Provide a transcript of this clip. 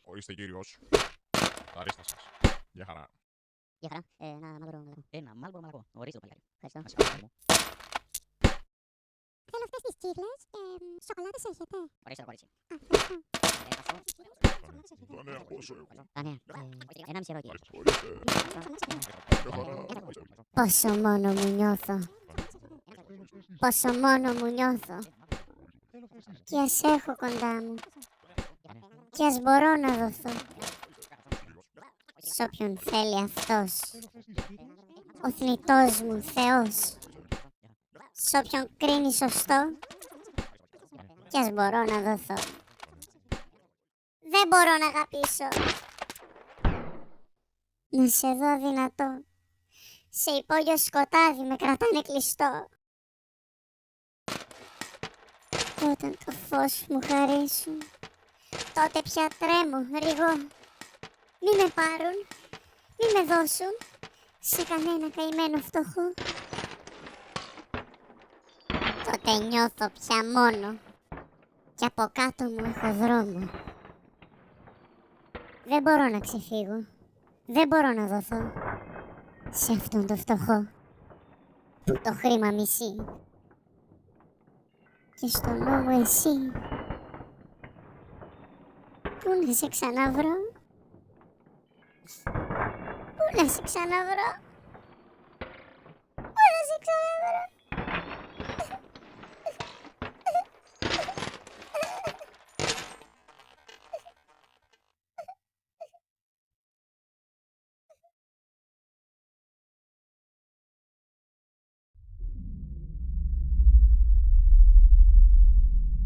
Ορίστε κύριος. Παρίστα σας. Γεια χαρά. Γεια χαρά. Ένα μάλβορο μαλακό. Ένα μάλβορο μαλακό. Ορίστε το παλικάρι. Ευχαριστώ. Μας ευχαριστώ. Θέλω αυτές τις τσίχλες και σοκολάτες έχετε. Ορίστε το κορίτσι. Τα νέα πόσο έχω. Α, ναι. 1,5 ευρώ κύριε. Ορίστε. Γεια χαρά. Πόσο μόνο μου νιώθω. Πόσο μόνο μου νιώθω. Κι ας έχω κοντά μου. Κι ας μπορώ να δοθώ. Σ' όποιον θέλει αυτός. Ο θνητός μου Θεός. Σ' όποιον κρίνει σωστό. Κι ας μπορώ να δοθώ. Δεν μπορώ να αγαπήσω. Να σε δω δυνατό. Σε υπόγειο σκοτάδι με κρατάνε κλειστό. Όταν το φως μου χαρίσουν, τότε πια τρέμω, ρηγώ. Μη με πάρουν, μη με δώσουν σε κανένα καημένο φτωχό. Τότε νιώθω πια μόνο και από κάτω μου έχω δρόμο. Δεν μπορώ να ξεφύγω, δεν μπορώ να δοθώ σε αυτόν το φτωχό που το χρήμα μισεί. Και στο νόμο εσύ, πού να σε ξαναβρω, πού να σε ξαναβρω, πού να σε ξαναβρω.